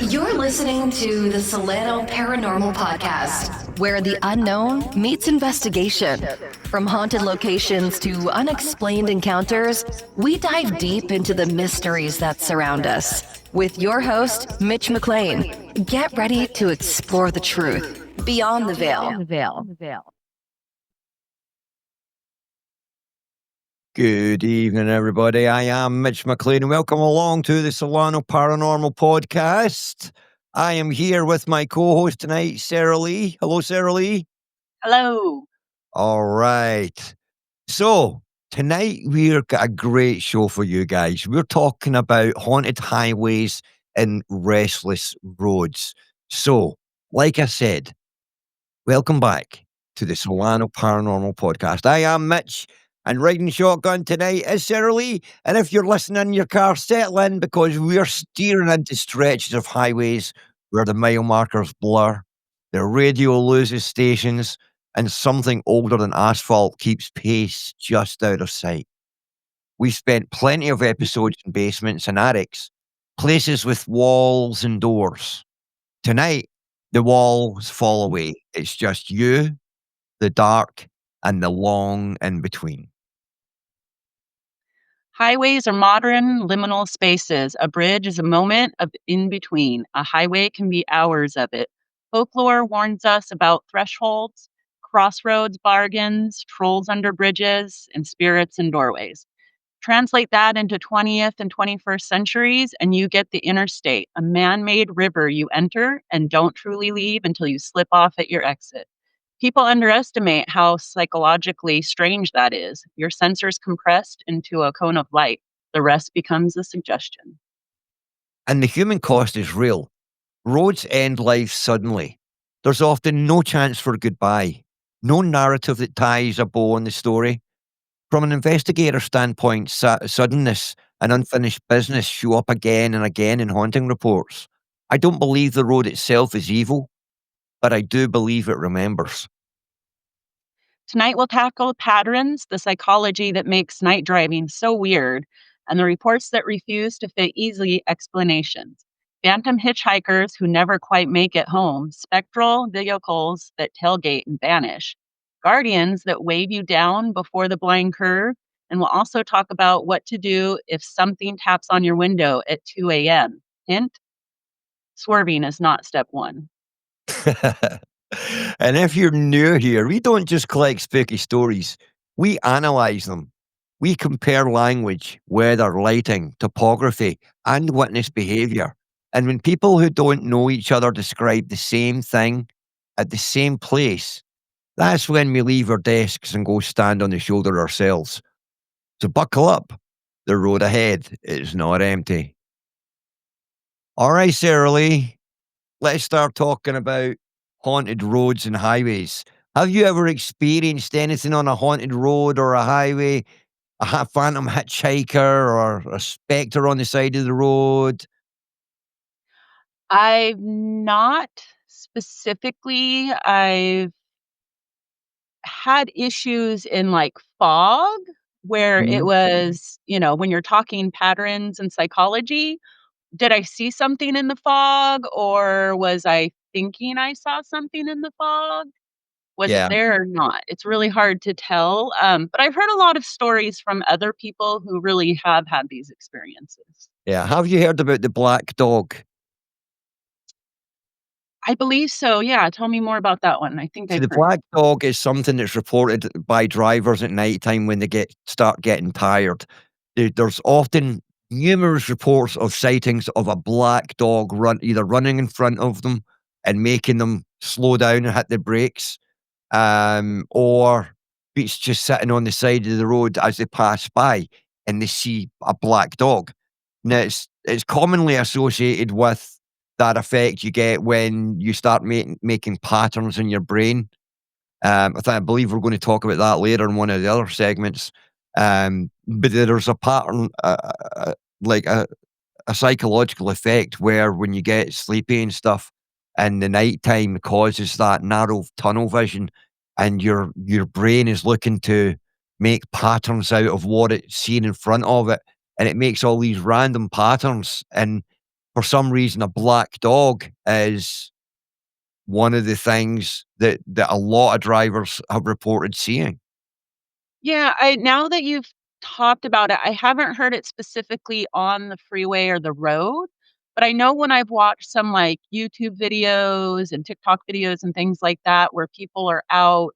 You're listening to the Solano Paranormal Podcast, where the unknown meets investigation. From haunted locations to unexplained encounters, we dive deep into the mysteries that surround us. With your host, Mitch McLean, get ready to explore the truth beyond the veil. Good evening, everybody. I am Mitch McLean. Welcome along to the Solano Paranormal Podcast. I am here with my co-host tonight, Sarah Lee. Hello, Sarah Lee. Hello. All right. So, tonight we've got a great show for you guys. We're talking about haunted highways and restless roads. So, like I said, welcome back to the Solano Paranormal Podcast. I am Mitch. And riding shotgun tonight is Sarah Lee. And if you're listening in your car, settle in because we're steering into stretches of highways where the mile markers blur, the radio loses stations, and something older than asphalt keeps pace just out of sight. We've spent plenty of episodes in basements and attics, places with walls and doors. Tonight, the walls fall away. It's just you, the dark, and the long in between. Highways are modern liminal spaces. A bridge is a moment of in between. A highway can be hours of it. Folklore warns us about thresholds, crossroads bargains, trolls under bridges, and spirits in doorways. Translate that into 20th and 21st centuries, and you get the interstate, a man-made river you enter and don't truly leave until you slip off at your exit. People underestimate how psychologically strange that is. Your sensors compressed into a cone of light. The rest becomes a suggestion. And the human cost is real. Roads end life suddenly. There's often no chance for goodbye, no narrative that ties a bow on the story. From an investigator standpoint, suddenness and unfinished business show up again and again in haunting reports. I don't believe the road itself is evil, but I do believe it remembers. Tonight we'll tackle patterns, the psychology that makes night driving so weird, and the reports that refuse to fit easy explanations. Phantom hitchhikers who never quite make it home, spectral vehicles that tailgate and vanish, guardians that wave you down before the blind curve, and we'll also talk about what to do if something taps on your window at 2 a.m. Hint, swerving is not step one. And if you're new here, we don't just collect spooky stories. We analyze them. We compare language, weather, lighting, topography, and witness behavior. And when people who don't know each other describe the same thing at the same place, that's when we leave our desks and go stand on the shoulder ourselves. So buckle up. The road ahead is not empty. All right, Sarah Lee, let's start talking about haunted roads and highways. Have you ever experienced anything on a haunted road or a highway? A phantom hitchhiker or a spectre on the side of the road? I've not specifically. I've had issues in like fog where it was, when you're talking patterns and psychology, did I see something in the fog or was I thinking I saw something in the fog? Was it Yeah. there or not? It's really hard to tell. But I've heard a lot of stories from other people who really have had these experiences. Yeah. Have you heard about the black dog? I believe so. Yeah. Tell me more about that one. I think So I've the heard. black dog is something that's reported by drivers at nighttime when they start getting tired. There's often numerous reports of sightings of a black dog either running in front of them and making them slow down and hit the brakes, or it's just sitting on the side of the road as they pass by and they see a black dog. Now, it's commonly associated with that effect you get when you start making patterns in your brain. I believe we're going to talk about that later in one of the other segments. But there's a pattern, like a psychological effect where when you get sleepy and stuff, and the nighttime causes that narrow tunnel vision, and your brain is looking to make patterns out of what it's seen in front of it, and it makes all these random patterns. And for some reason, a black dog is one of the things that a lot of drivers have reported seeing. Yeah, I now that you've talked about it, I haven't heard it specifically on the freeway or the road, but I know when I've watched some, like, YouTube videos and TikTok videos and things like that where people are out,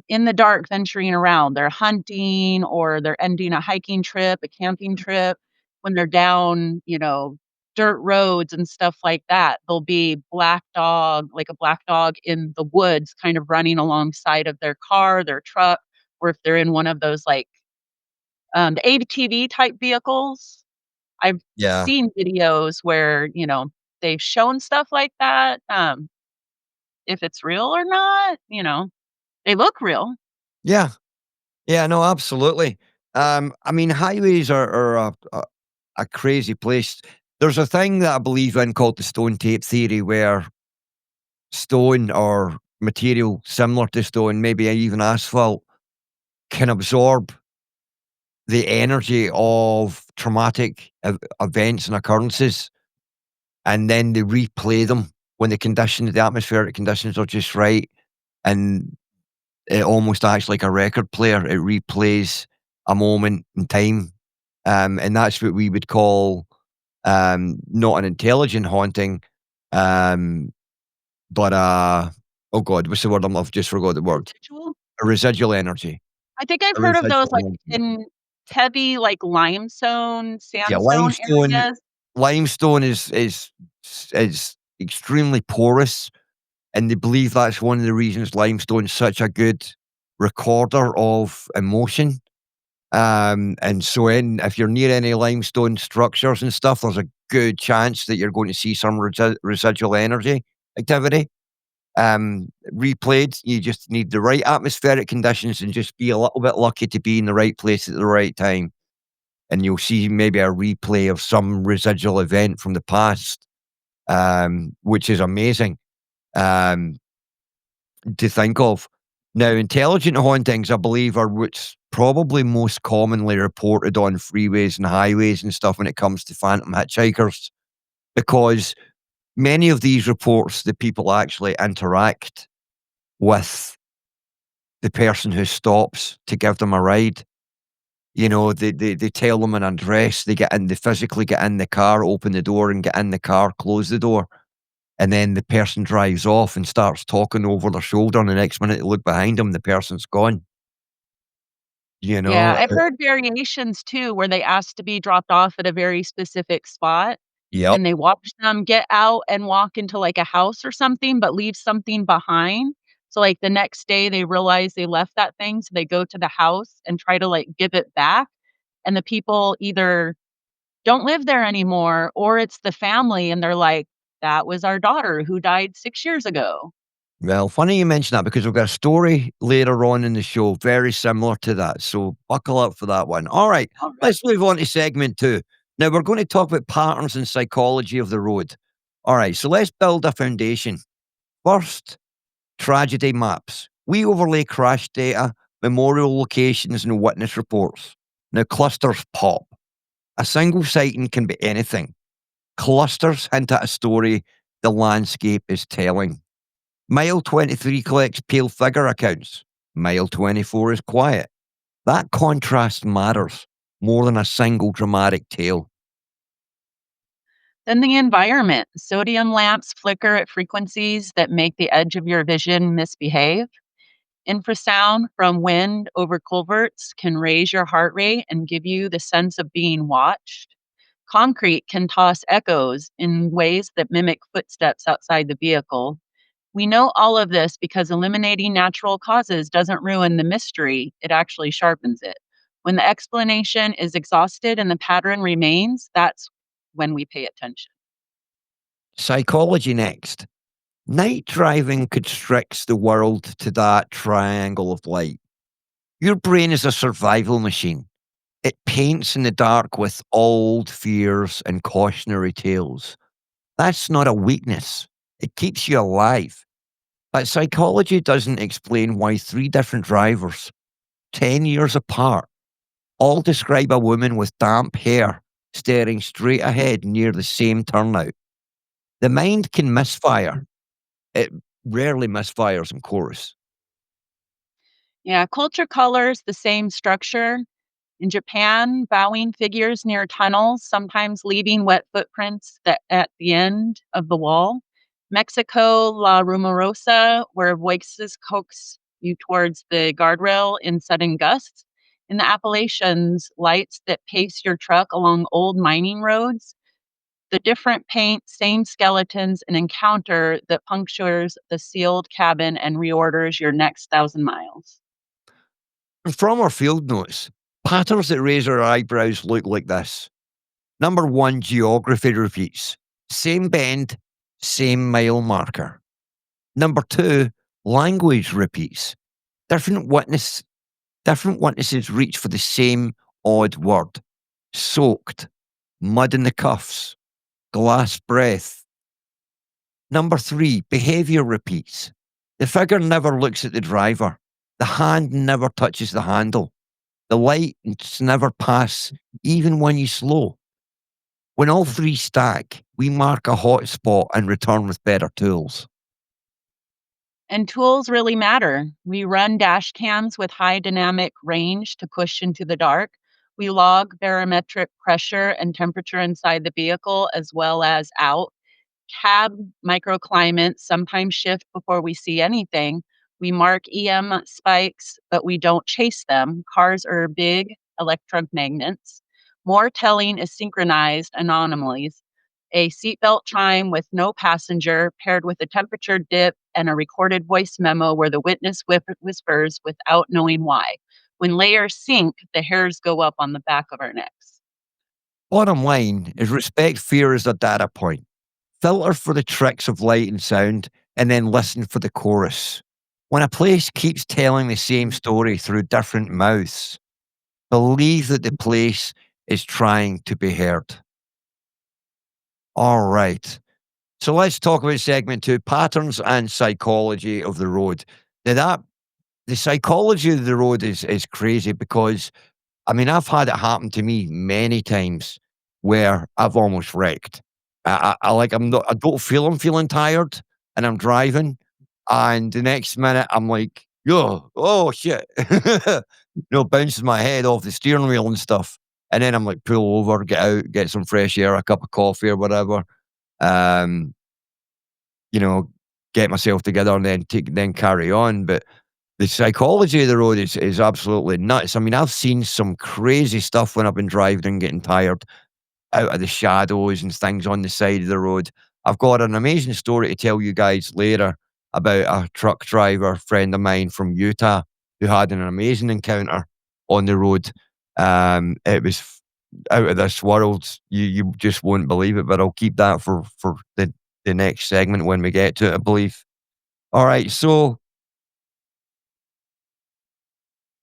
in the dark venturing around. They're hunting or they're ending a hiking trip, a camping trip. When they're down, dirt roads and stuff like that, there'll be like a black dog in the woods kind of running alongside of their car, their truck, or if they're in one of those, like, the ATV type vehicles. I've Yeah. seen videos where, they've shown stuff like that. If it's real or not, they look real. Yeah. Yeah, no, absolutely. I mean, highways are a crazy place. There's a thing that I believe in called the stone tape theory, where stone or material similar to stone, maybe even asphalt, can absorb the energy of traumatic events and occurrences, and then they replay them when the atmospheric conditions are just right, and it almost acts like a record player. It replays a moment in time, and that's what we would call, not an intelligent haunting, um, but oh god, what's the word? I've just forgot the word. Residual? A residual energy. I think I've A heard of those, residual like, haunting. in heavy, like, limestone, Yeah, sandstone areas. limestone is extremely porous, and they believe that's one of the reasons limestone's such a good recorder of emotion. And so if you're near any limestone structures and stuff, there's a good chance that you're going to see some residual energy activity. Replayed, you just need the right atmospheric conditions and just be a little bit lucky to be in the right place at the right time. And you'll see maybe a replay of some residual event from the past, which is amazing um, to think of. Now, intelligent hauntings, I believe, are what's probably most commonly reported on freeways and highways and stuff when it comes to phantom hitchhikers, because many of these reports, the people actually interact with the person who stops to give them a ride. They tell them an address, they physically get in the car, open the door and get in the car, close the door, and then the person drives off and starts talking over their shoulder, and the next minute they look behind them, the person's gone. You Yeah, know? I've heard variations too where they ask to be dropped off at a very specific spot, Yep. and they watch them get out and walk into, like, a house or something, but leave something behind. So, like, the next day, they realize they left that thing, so they go to the house and try to, like, give it back, and the people either don't live there anymore, or it's the family, and they're like, "That was our daughter who died 6 years ago." Well, funny you mention that, because we've got a story later on in the show very similar to that, so buckle up for that one. All right, Alright. let's move on to segment 2. Now, we're going to talk about patterns and psychology of the road. All right, so let's build a foundation. First, tragedy maps. We overlay crash data, memorial locations, and witness reports. Now, clusters pop. A single sighting can be anything. Clusters hint at a story the landscape is telling. Mile 23 collects pale figure accounts. Mile 24 is quiet. That contrast matters more than a single dramatic tale. Then the environment. Sodium lamps flicker at frequencies that make the edge of your vision misbehave. Infrasound from wind over culverts can raise your heart rate and give you the sense of being watched. Concrete can toss echoes in ways that mimic footsteps outside the vehicle. We know all of this because eliminating natural causes doesn't ruin the mystery, it actually sharpens it. When the explanation is exhausted and the pattern remains, that's when we pay attention. Psychology next. Night driving constricts the world to that triangle of light. Your brain is a survival machine. It paints in the dark with old fears and cautionary tales. That's not a weakness. It keeps you alive. But psychology doesn't explain why three different drivers, 10 years apart, all describe a woman with damp hair staring straight ahead near the same turnout. The mind can misfire. It rarely misfires in chorus. Yeah, culture colors the same structure. In Japan, bowing figures near tunnels, sometimes leaving wet footprints at the end of the wall. Mexico, La Rumorosa, where voices coax you towards the guardrail in sudden gusts. In the Appalachians, lights that pace your truck along old mining roads. The different paint, same skeletons, an encounter that punctures the sealed cabin and reorders your next 1,000 miles. And from our field notes, patterns that raise our eyebrows look like this. Number one, geography repeats. Same bend, same mile marker. Number two, language repeats. Different witnesses reach for the same odd word. Soaked, mud in the cuffs, glass breath. Number three, behavior repeats. The figure never looks at the driver. The hand never touches the handle. The lights never pass, even when you slow. When all three stack, we mark a hot spot and return with better tools. And tools really matter. We run dash cams with high dynamic range to push into the dark. We log barometric pressure and temperature inside the vehicle as well as out. Cab microclimates sometimes shift before we see anything. We mark EM spikes, but we don't chase them. Cars are big electromagnets. More telling is synchronized anomalies. A seatbelt chime with no passenger, paired with a temperature dip and a recorded voice memo where the witness whispers without knowing why. When layers sync, the hairs go up on the back of our necks. Bottom line is respect fear as a data point. Filter for the tricks of light and sound, and then listen for the chorus. When a place keeps telling the same story through different mouths, believe that the place is trying to be heard. All right. So let's talk about segment two, patterns and psychology of the road. Now the psychology of the road is crazy because I mean, I've had it happen to me many times where I've almost wrecked. I don't feel I'm feeling tired and I'm driving, and the next minute I'm like, yo, oh shit. Bounces my head off the steering wheel and stuff. And then I'm like, pull over, get out, get some fresh air, a cup of coffee or whatever. Um, you know, get myself together and then carry on. But the psychology of the road is absolutely nuts. I mean, I've seen some crazy stuff when I've been driving and getting tired out of the shadows and things on the side of the road. I've got an amazing story to tell you guys later about a truck driver friend of mine from Utah who had an amazing encounter on the road. It was out of this world. You just won't believe it, but I'll keep that for the next segment when we get to it, I believe. All right, so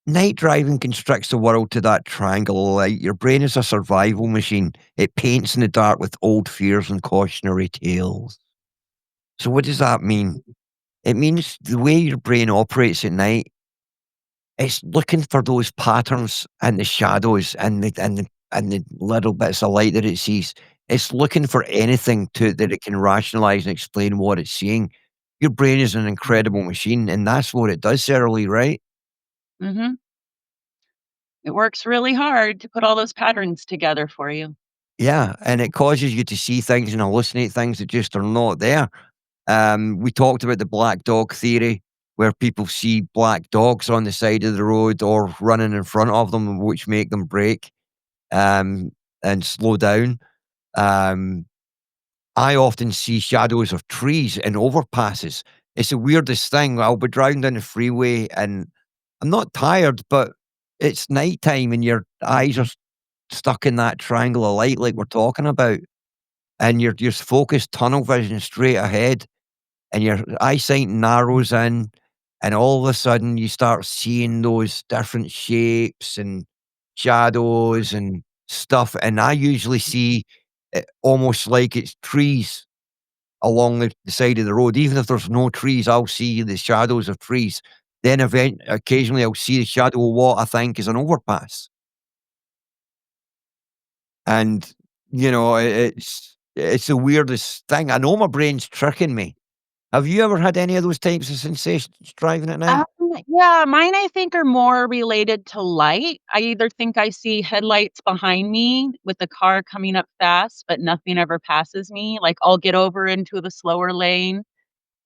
night driving constricts the world to that triangle of light. Your brain is a survival machine. It paints in the dark with old fears and cautionary tales. So what does that mean? It means the way your brain operates at night, it's looking for those patterns and the shadows and the little bits of light that it sees. It's looking for anything that it can rationalize and explain what it's seeing. Your brain is an incredible machine, and that's what it does, Sarah Lee, right? hmm It works really hard to put all those patterns together for you. Yeah, and it causes you to see things and hallucinate things that just are not there. We talked about the black dog theory, where people see black dogs on the side of the road or running in front of them, which make them brake um, and slow down. Um, I often see shadows of trees in overpasses. It's the weirdest thing. I'll be driving down the freeway and I'm not tired, but it's nighttime and your eyes are stuck in that triangle of light like we're talking about. And you're just focused tunnel vision straight ahead and your eyesight narrows in, and all of a sudden you start seeing those different shapes and shadows and stuff. And I usually see it almost like it's trees along the side of the road. Even if there's no trees, I'll see the shadows of trees. Then occasionally I'll see the shadow of what I think is an overpass. And It's the weirdest thing. I know my brain's tricking me. Have you ever had any of those types of sensations driving at night? Yeah, mine I think are more related to light. I either think I see headlights behind me with the car coming up fast, but nothing ever passes me. Like I'll get over into the slower lane,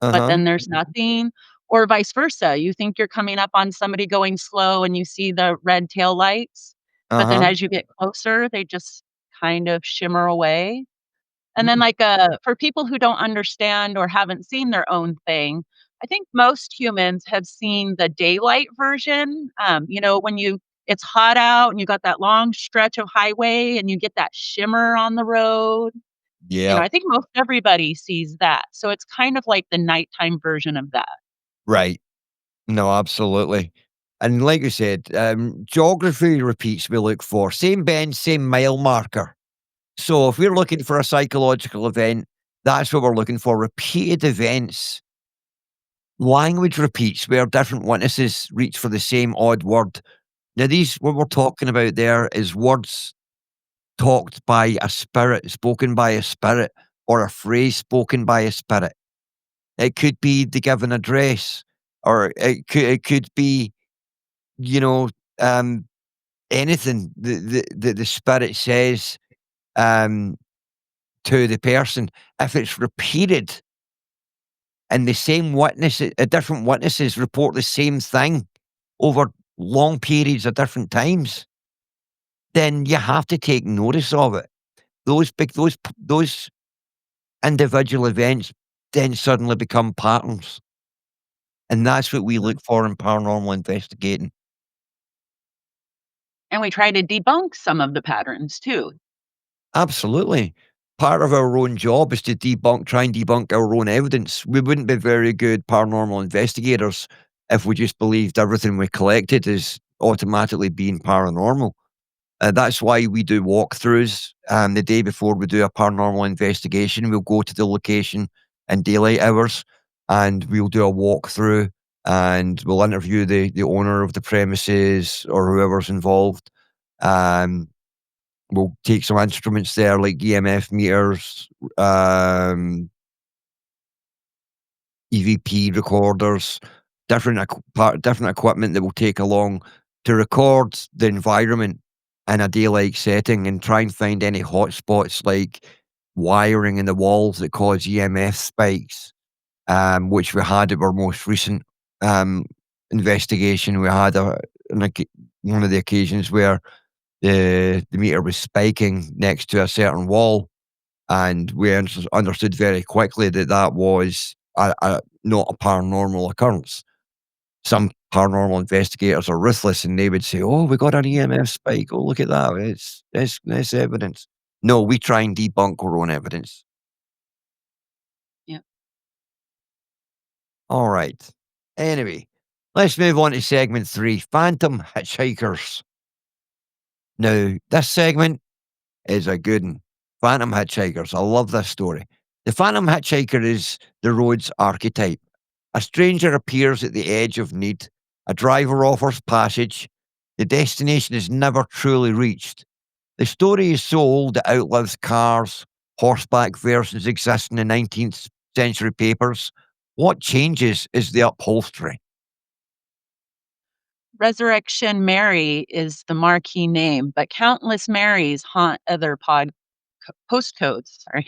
but Uh-huh. then there's nothing, or vice versa. You think you're coming up on somebody going slow and you see the red tail lights, but then Uh-huh. as you get closer, they just kind of shimmer away. And then, Mm. like, for people who don't understand or haven't seen their own thing, I think most humans have seen the daylight version. When it's hot out and you got that long stretch of highway and you get that shimmer on the road. Yeah, I think most everybody sees that. So it's kind of like the nighttime version of that. right. No, absolutely. And like you said, geography repeats we look for. Same bend, same mile marker. So if we're looking for a psychological event, that's what we're looking for. Repeated events. Language repeats where different witnesses reach for the same odd word. Now, what we're talking about there is words talked by a spirit, spoken by a spirit, or a phrase spoken by a spirit. It could be the given address, or it could be, you know, um, anything the spirit says um, to the person. If it's repeated and the same different witnesses report the same thing over long periods of different times, then you have to take notice of it. Those individual events then suddenly become patterns, and that's what we look for in paranormal investigating. And we try to debunk some of the patterns too. Absolutely. Part of our own job is to try and debunk our own evidence. We wouldn't be very good paranormal investigators if we just believed everything we collected is automatically being paranormal. That's why we do walkthroughs. The day before we do a paranormal investigation, we'll go to the location in daylight hours and we'll do a walkthrough and we'll interview the owner of the premises or whoever's involved. Um, we'll take some instruments there like EMF meters, EVP recorders, different equipment that we'll take along to record the environment in a daylight setting and try and find any hotspots like wiring in the walls that cause EMF spikes, which we had at our most recent um, investigation. We had one of the occasions where the meter was spiking next to a certain wall, and we understood very quickly that that was not a paranormal occurrence. Some paranormal investigators are ruthless, and they would say, "Oh, we got an EMF spike. Oh, look at that. It's evidence." No, we try and debunk our own evidence. Yeah. All right. Anyway, let's move on to segment 3, Phantom Hitchhikers. Now, this segment is a good one. Phantom Hitchhikers. I love this story. The Phantom Hitchhiker is the road's archetype. A stranger appears at the edge of need. A driver offers passage. The destination is never truly reached. The story is so old it outlives cars. Horseback versions exist in the 19th century papers. What changes is the upholstery. Resurrection Mary is the marquee name, but countless Marys haunt other postcodes. Sorry.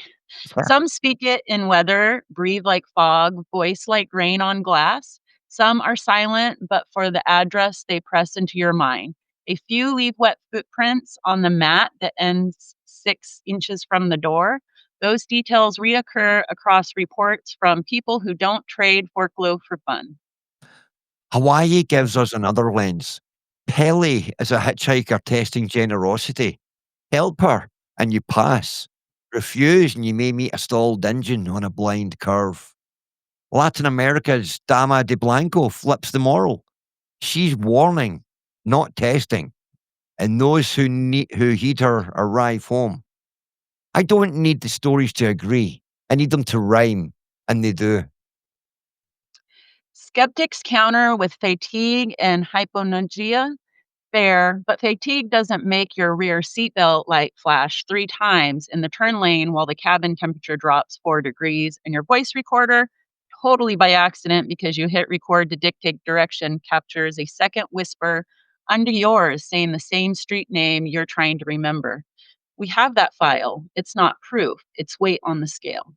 Some speak it in weather, breathe like fog, voice like rain on glass. Some are silent, but for the address they press into your mind. A few leave wet footprints on the mat that ends 6 inches from the door. Those details reoccur across reports from people who don't trade Forklow for fun. Hawaii gives us another lens. Pele is a hitchhiker testing generosity. Help her and you pass. Refuse and you may meet a stalled engine on a blind curve. Latin America's Dama de Blanco flips the moral. She's warning, not testing, and those who heed her arrive home. I don't need the stories to agree. I need them to rhyme, and they do. Skeptics counter with fatigue and hyponagia. Fair, but fatigue doesn't make your rear seatbelt light flash 3 times in the turn lane while the cabin temperature drops 4 degrees, and your voice recorder, totally by accident because you hit record to dictate direction, captures a second whisper under yours saying the same street name you're trying to remember. We have that file. It's not proof, it's weight on the scale.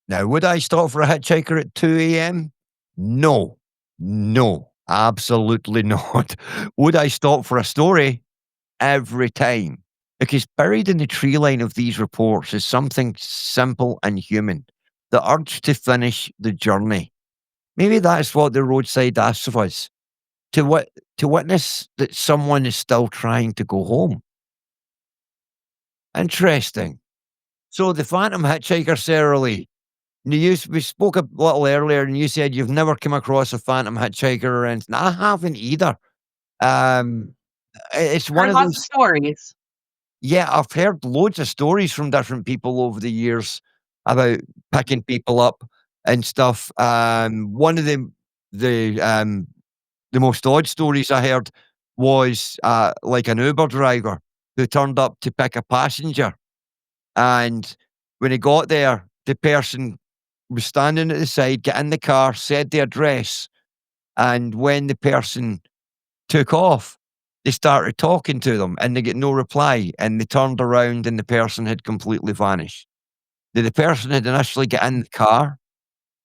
Now, would I stop for a hitchhiker at 2 a.m.? No. No. Absolutely not. Would I stop for a story? Every time. Because buried in the tree line of these reports is something simple and human, the urge to finish the journey. Maybe that's what the roadside asks of us, to, to witness that someone is still trying to go home. Interesting. So the phantom hitchhiker, Sarah Lee, we spoke a little earlier and you said you've never come across a phantom hitchhiker or anything. I haven't either. Um, it's one Heard of lots of those. stories. Yeah, I've heard loads of stories from different people over the years about picking people up and stuff. One of the most odd stories I heard was like an Uber driver who turned up to pick a passenger, and when he got there, the person was standing at the side, got in the car, said the address, and when the person took off, they started talking to them and they get no reply, and they turned around and the person had completely vanished. The person had initially got in the car.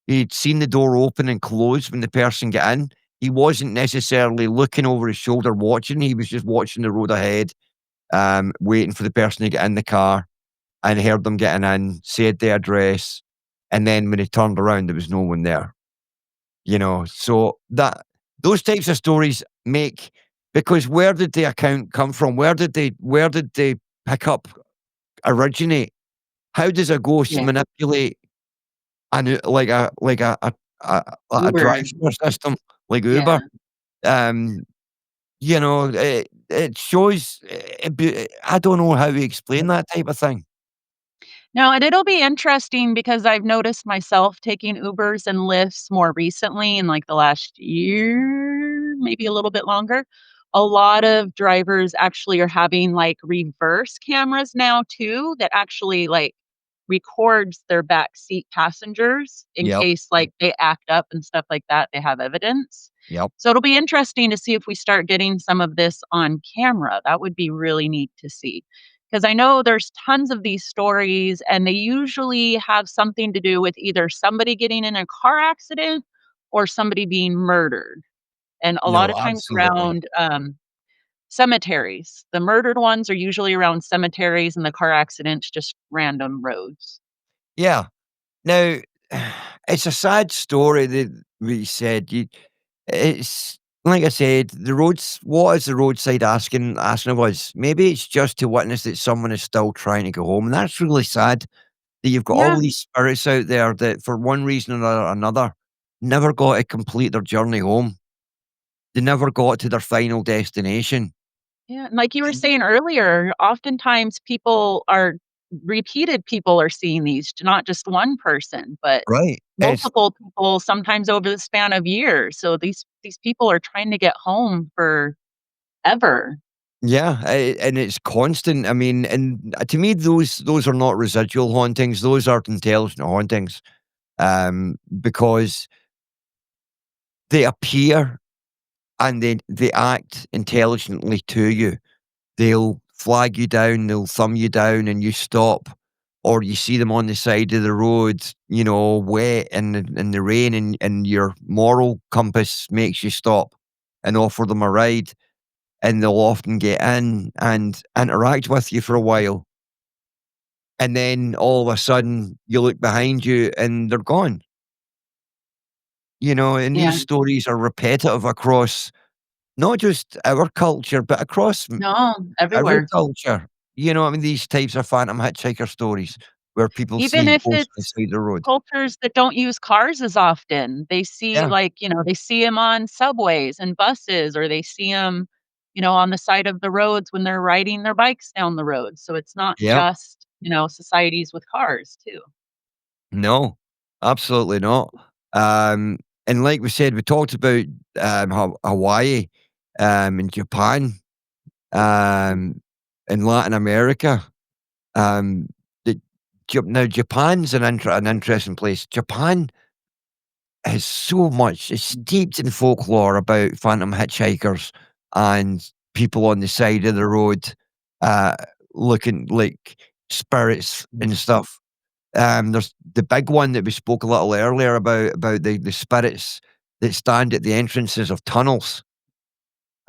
He'd seen the door open and close when the person got in. He wasn't necessarily looking over his shoulder watching. He was just watching the road ahead, waiting for the person to get in the car, and heard them getting in, said the address, and then when he turned around, there was no one there. So that those types of stories make, because where did the account come from? Where did they pick up originate? How does a ghost Yeah. manipulate like a Uber. drive-through system like Yeah. Uber? Um, it shows. I don't know how to explain that type of thing. No, and it'll be interesting because I've noticed myself taking Ubers and Lyfts more recently in like the last year, maybe a little bit longer. A lot of drivers actually are having like reverse cameras now too that actually like records their back seat passengers in Yep, case like they act up and stuff like that. They have evidence. yep. So it'll be interesting to see if we start getting some of this on camera. That would be really neat to see. Because I know there's tons of these stories, and they usually have something to do with either somebody getting in a car accident or somebody being murdered. And a lot No, of times absolutely. around cemeteries. The murdered ones are usually around cemeteries, and the car accidents just random roads. Yeah. Now, it's a sad story that we said. It's like I said, the roads. What is the roadside asking of us? Maybe it's just to witness that someone is still trying to go home, and that's really sad. That you've got all Yeah, these spirits out there that, for one reason or another, never got to complete their journey home. They never got to their final destination. yeah, and like you were And saying earlier, oftentimes repeated people are seeing these, not just one person, but right, it's multiple people, sometimes over the span of years. So these people are trying to get home forever. yeah, and it's constant. I mean, and to me, those are not residual hauntings; those are intelligent hauntings. Because they appear and they act intelligently to you. They'll flag you down, they'll thumb you down, and you stop, or you see them on the side of the road, wet in the rain, and your moral compass makes you stop and offer them a ride, and they'll often get in and interact with you for a while, and then all of a sudden you look behind you and they're gone. And Yeah. these stories are repetitive across not just our culture, but across No, every everywhere. culture. I mean, these types of phantom hitchhiker stories where people Even see if ghosts on the it's side of the road. cultures that don't use cars as often, they see, Yeah, like, they see them on subways and buses, or they see them, on the side of the roads when they're riding their bikes down the road. So it's not yep. just, societies with cars too. No, absolutely not. And like we said, we talked about Hawaii. in Japan, um, in Latin America. Um, the now Japan's an interesting place. Japan has so much. It's steeped in folklore about phantom hitchhikers and people on the side of the road, uh, looking like spirits and stuff. There's the big one that we spoke a little earlier about the spirits that stand at the entrances of tunnels,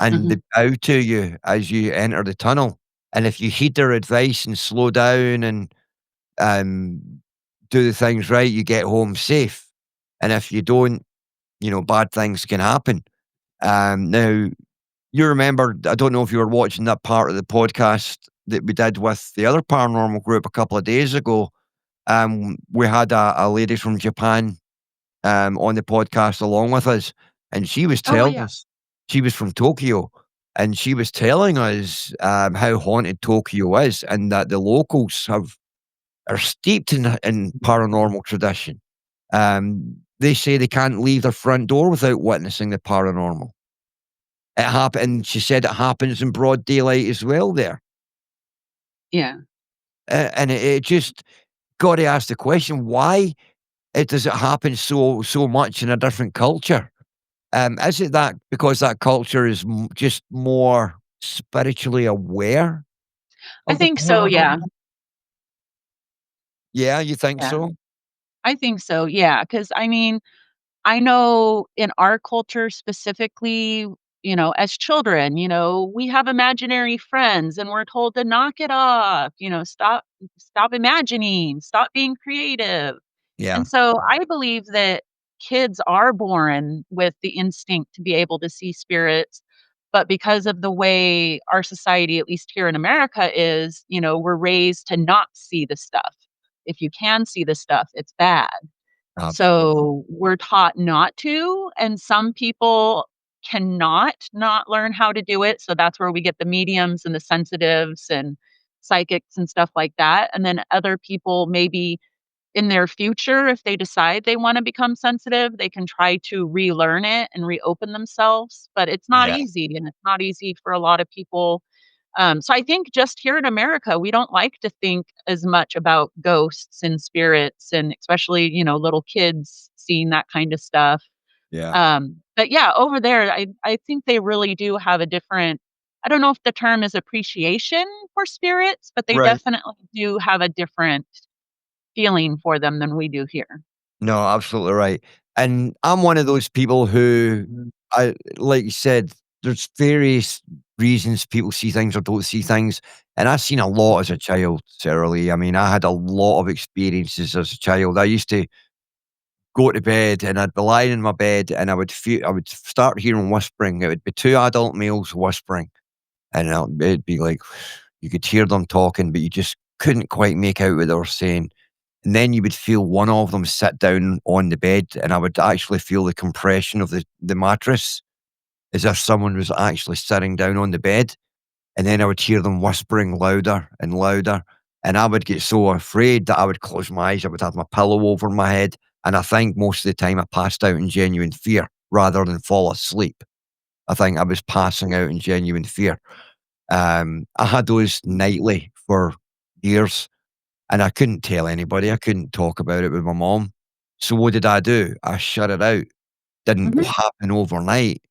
and Mhm. they bow to you as you enter the tunnel. And if you heed their advice and slow down and um, do the things right, you get home safe. And if you don't, bad things can happen. Now, you remember, I don't know if you were watching that part of the podcast that we did with the other paranormal group a couple of days ago. We had a lady from Japan on the podcast along with us, and she was Oh, telling yeah. us she was from Tokyo, and she was telling us how haunted Tokyo is, and that the locals are steeped in paranormal tradition. They say they can't leave their front door without witnessing the paranormal. It happened. She said it happens in broad daylight as well there, Yeah. and it just got to ask the question: why does it happen so much in a different culture? Is it that because that culture is just more spiritually aware I of the think so, yeah. paranormal? Yeah, you think Yeah. so? I think so, yeah. Because I mean, I know in our culture specifically, as children, we have imaginary friends and we're told to knock it off, stop imagining, stop being creative. Yeah, And so I believe that kids are born with the instinct to be able to see spirits, but because of the way our society, at least here in America, is, we're raised to not see the stuff. If you can see the stuff, it's bad. absolutely. So we're taught not to, and some people cannot not learn how to do it. So that's where we get the mediums and the sensitives and psychics and stuff like that. And then other people maybe in their future, if they decide they want to become sensitive, they can try to relearn it and reopen themselves. But it's not Yeah, easy, and it's not easy for a lot of people. So I think just here in America, we don't like to think as much about ghosts and spirits, and especially little kids seeing that kind of stuff. yeah. But yeah, over there, I think they really do have a different. I don't know if the term is appreciation for spirits, but they Right. definitely do have a different feeling for them than we do here. No, absolutely right. And I'm one of those people who, I like you said, there's various reasons people see things or don't see things. And I've seen a lot as a child, Sarah Lee. I mean, I had a lot of experiences as a child. I used to go to bed and I'd be lying in my bed and I would start hearing whispering. It would be two adult males whispering. And it'd be like you could hear them talking, but you just couldn't quite make out what they were saying. And then you would feel one of them sit down on the bed, and I would actually feel the compression of the mattress as if someone was actually sitting down on the bed. And then I would hear them whispering louder and louder. And I would get so afraid that I would close my eyes. I would have my pillow over my head. And I think most of the time I passed out in genuine fear rather than fall asleep. I think I was passing out in genuine fear. I had those nightly for years and I couldn't tell anybody. I couldn't talk about it with my mom. So what did I do? I shut it out. Didn't Mhm. happen overnight,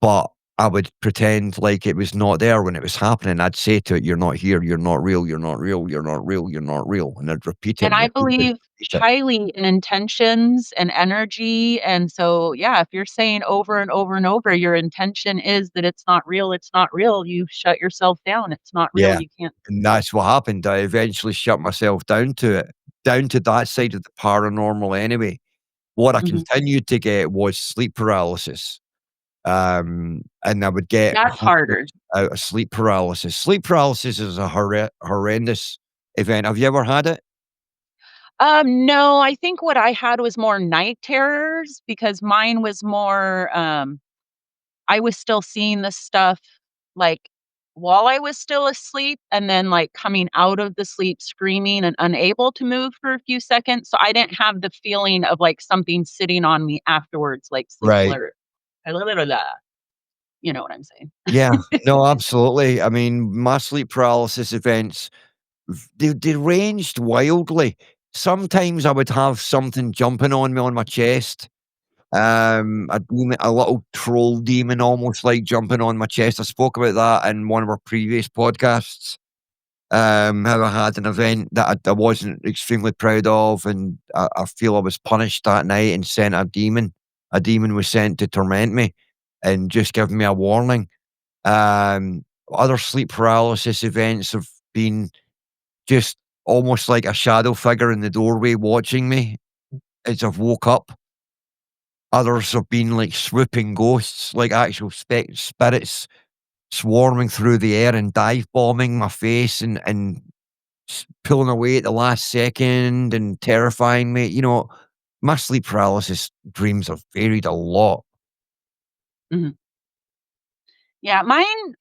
but I would pretend like it was not there when it was happening. I'd say to it, "You're not here. You're not real. You're not real. You're not real. You're not real." And I'd repeat it And and I repeat it, believe repeat it. highly in intentions and energy, and so, yeah, if you're saying over and over and over, your intention is that it's not real, you shut yourself down, it's not real, Yeah. you can't. And that's what happened. I eventually shut myself down to it, down to that side of the paranormal anyway. What I Mhm. continued to get was sleep paralysis. And I would get That's hundreds harder. out of sleep paralysis. Sleep paralysis is a horrendous event. Have you ever had it? No, I think what I had was more night terrors because mine was more, I was still seeing the stuff, like, while I was still asleep and then, like, coming out of the sleep screaming and unable to move for a few seconds, so I didn't have the feeling of, like, something sitting on me afterwards, like sleep Right. alert. You know what I'm saying? Yeah. No, absolutely. I mean, my sleep paralysis events, they ranged wildly. Sometimes I would have something jumping on me on my chest. A little troll demon almost like jumping on my chest. I spoke about that in one of our previous podcasts. How I had an event that I wasn't extremely proud of, and I feel I was punished that night and sent a demon. A demon was sent to torment me and just give me a warning. Other sleep paralysis events have been just almost like a shadow figure in the doorway watching me as I've woke up. Others have been like swooping ghosts, like actual spirits swarming through the air and dive bombing my face and pulling away at the last second and terrifying me. My sleep paralysis dreams have varied a lot. Mhm. Yeah, mine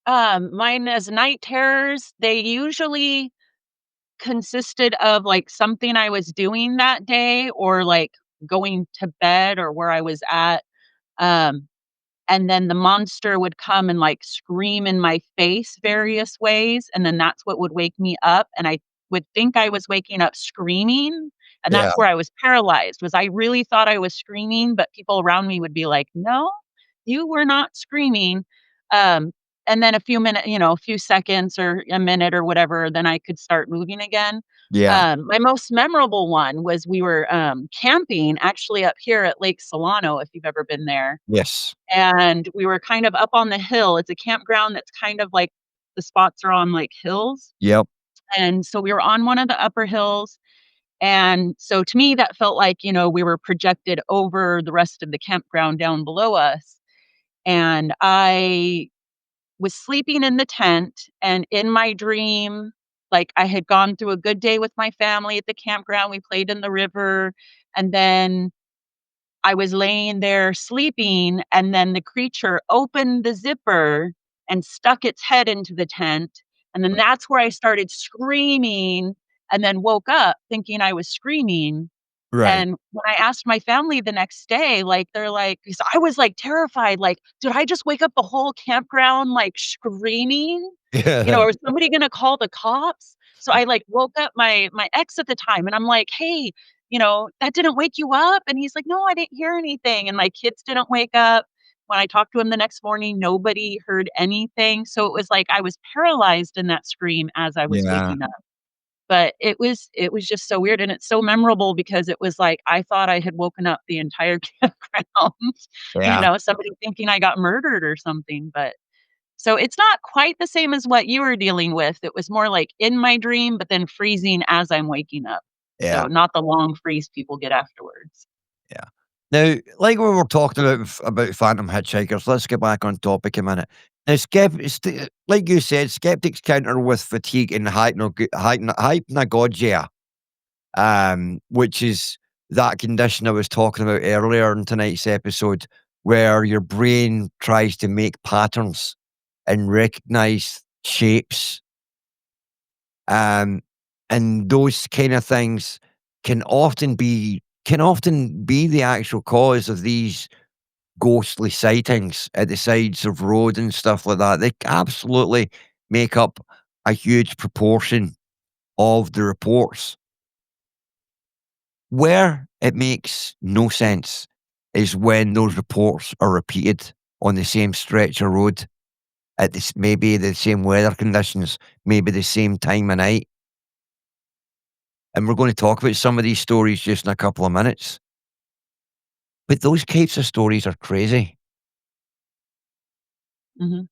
as night terrors, they usually consisted of, like, something I was doing that day or, like, going to bed or where I was at, um and then the monster would come and, like, scream in my face various ways, and then that's what would wake me up, and I would think I was waking up screaming, and Yeah, that's where I was paralyzed, was I really thought I was screaming, but people around me would be like, "No, you were not screaming." Um, and then a few seconds or a minute or whatever, then I could start moving again. yeah, My most memorable one was we were, camping actually up here at Lake Solano, if you've ever been there. yes, And we were kind of up on the hill. It's a campground that's kind of like the spots are on, like, hills, yep, and so we were on one of the upper hills, and so to me, that felt like, we were projected over the rest of the campground down below us, and I was sleeping in the tent, and in my dream, like, I had gone through a good day with my family at the campground, we played in the river, and then I was laying there sleeping, and then the creature opened the zipper and stuck its head into the tent, and then that's where I started screaming and then woke up thinking I was screaming, right. and when I asked my family the next day, like, they're like 'cause I was, like, terrified, like, "Did I just wake up the whole campground, like, screaming? Yeah, Or is somebody gonna call the cops?" So I, like, woke up my ex at the time, and I'm like, "Hey, that didn't wake you up?" And he's like, "No, I didn't hear anything." And my kids didn't wake up. When I talked to him the next morning, nobody heard anything. So it was like I was paralyzed in that scream as I was yeah, waking up. But it was just so weird, and it's so memorable because it was like I thought I had woken up the entire campground, yeah, somebody thinking I got murdered or something, but so it's not quite the same as what you were dealing with. It was more like in my dream, but then freezing as I'm waking up. yeah, So not the long freeze people get afterwards. yeah. Now, like we were talking about Phantom Hitchhikers, let's get back on topic a minute. Now, like you said, skeptics counter with fatigue and hypnagogia, which is that condition I was talking about earlier in tonight's episode, where your brain tries to make patterns and recognize shapes. Um, and those kind of things can often be the actual cause of these ghostly sightings at the sides of road and stuff like that. They absolutely make up a huge proportion of the reports. Where it makes no sense is when those reports are repeated on the same stretch of road at maybe the same weather conditions, maybe the same time of night. And we're going to talk about some of these stories just in a couple of minutes. But those types of stories are crazy. Mhm.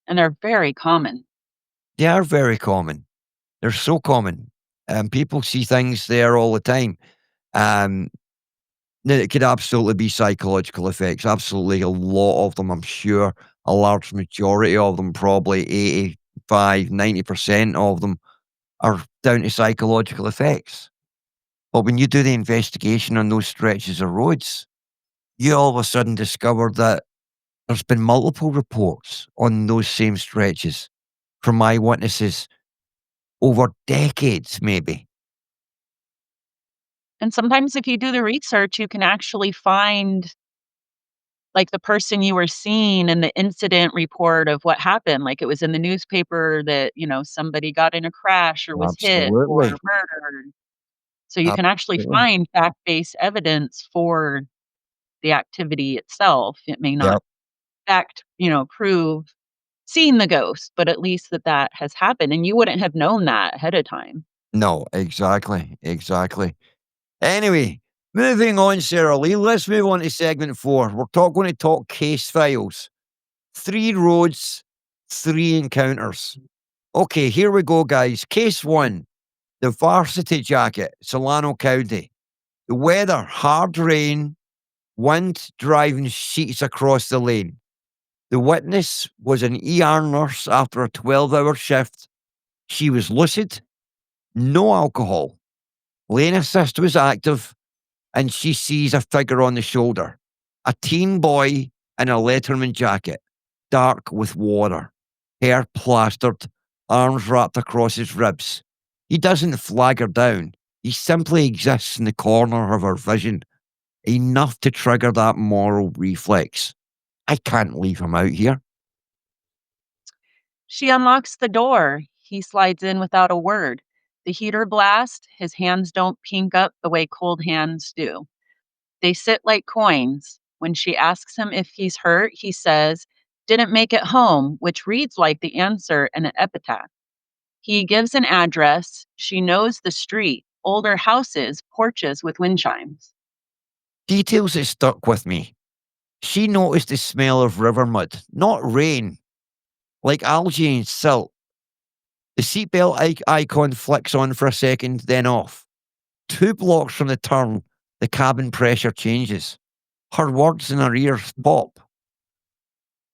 And they're very common. They are very common. They're so common. People see things there all the time. Um, Now, it could absolutely be psychological effects. Absolutely, a lot of them, I'm sure. A large majority of them, probably 85, 90% of them, are down to psychological effects. But when you do the investigation on those stretches of roads, you all of a sudden discover that there's been multiple reports on those same stretches from eyewitnesses over decades, maybe. And sometimes if you do the research, you can actually find like the person you were seeing in the incident report of what happened, like it was in the newspaper that, somebody got in a crash or was hit or Absolutely. murdered. So you can actually Absolutely. find fact-based evidence for the activity itself. It may not Yep. prove seeing the ghost, but at least that has happened, and you wouldn't have known that ahead of time. No, exactly. Exactly. Anyway, moving on, Sarah Lee, let's move on to segment 4. We're going to talk case files. 3 roads, 3 encounters. Okay, here we go, guys. Case 1, the varsity jacket, Solano County. The weather, hard rain, wind driving sheets across the lane. The witness was an ER nurse after a 12-hour shift. She was lucid, no alcohol. Lane assist was active, and she sees a figure on the shoulder. A teen boy in a Letterman jacket, dark with water, hair plastered, arms wrapped across his ribs. He doesn't flag her down. He simply exists in the corner of her vision, enough to trigger that moral reflex. I can't leave him out here. She unlocks the door. He slides in without a word. The heater blast, his hands don't pink up the way cold hands do. They sit like coins. When she asks him if he's hurt, he says, "Didn't make it home," which reads like the answer in an epitaph. He gives an address. She knows the street, older houses, porches with wind chimes. Details that stuck with me. She noticed the smell of river mud, not rain, like algae and silt. The seatbelt icon flicks on for a second, then off. 2 blocks from the turn, the cabin pressure changes. Her words in her ears pop.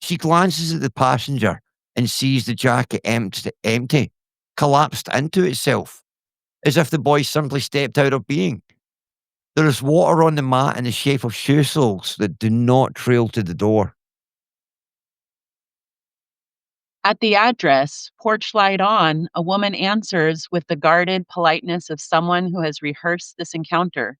She glances at the passenger and sees the jacket empty, collapsed into itself, as if the boy simply stepped out of being. There is water on the mat in the shape of shoe soles that do not trail to the door. At the address, porch light on, a woman answers with the guarded politeness of someone who has rehearsed this encounter.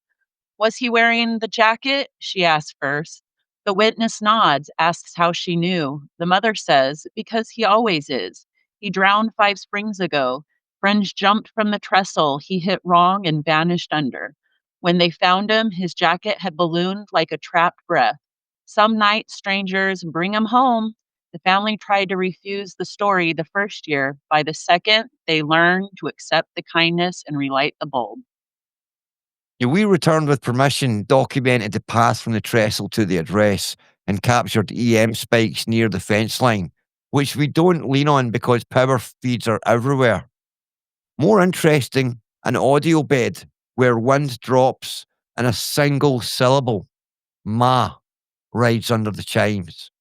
"Was he wearing the jacket?" she asks first. The witness nods, asks how she knew. The mother says, "Because he always is. He drowned 5 springs ago. Friends jumped from the trestle. He hit wrong and vanished under. When they found him, his jacket had ballooned like a trapped breath. Some night strangers bring him home." The family tried to refuse the story the first year. By the second, they learned to accept the kindness and relight the bulb. Yeah, we returned with permission, documented the path from the trestle to the address, and captured EM spikes near the fence line, which we don't lean on because power feeds are everywhere. More interesting, an audio bed where wind drops and a single syllable, ma, rides under the chimes.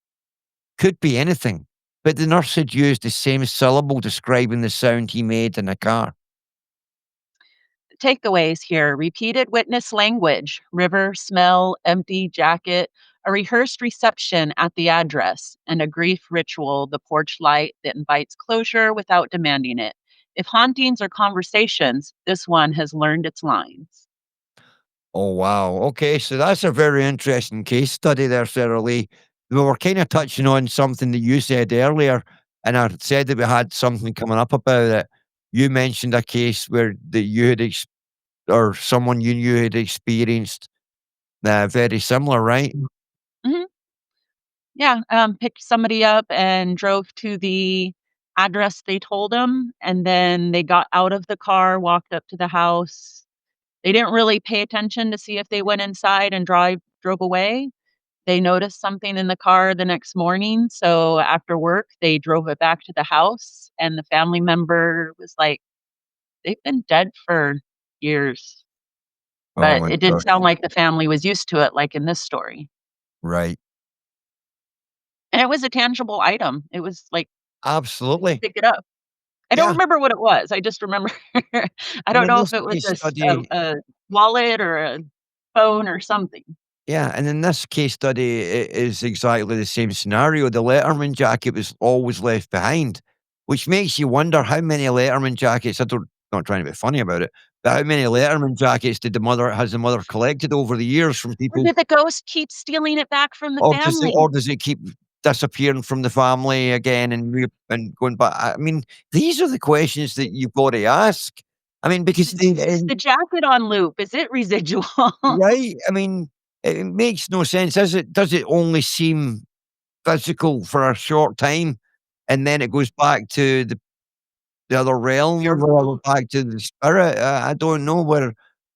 Could be anything, but the nurse had used the same syllable describing the sound he made in the car. Takeaways here: repeated witness language, river, smell, empty jacket, a rehearsed reception at the address, and a grief ritual, the porch light that invites closure without demanding it. If hauntings are conversations, this one has learned its lines. Oh, wow. Okay, so that's a very interesting case study there, Sarah Lee. We were kind of touching on something that you said earlier, and I said that we had something coming up about it. You mentioned a case where that you had or someone you knew had experienced very similar, right? Mhm. Yeah, picked somebody up and drove to the address they told them, and then they got out of the car, walked up to the house. They didn't really pay attention to see if they went inside and drove away. They noticed something in the car the next morning, so after work, they drove it back to the house, and the family member was like, "They've been dead for years." Oh But my it did gosh. sound like the family was used to it, like in this story. Right. And it was a tangible item. It was like, you could Absolutely. pick it up. I don't Yeah. remember what it was. I just remember I And don't in know this if it was case study, a wallet or a phone or something. yeah, and in this case study, it is exactly the same scenario. The Letterman jacket was always left behind, which makes you wonder how many Letterman jackets, not trying to be funny about it, How many Letterman jackets has the mother collected over the years from Or people? did the ghost keep stealing it back from the family? Or does it keep disappearing from the family again and going back? I mean, these are the questions that you've got to ask. I mean, because Is the jacket on loop? Is it residual? right? I mean, it makes no sense. Does it only seem physical for a short time, and then it goes back to the other realm, or back to the spirit? I don't know where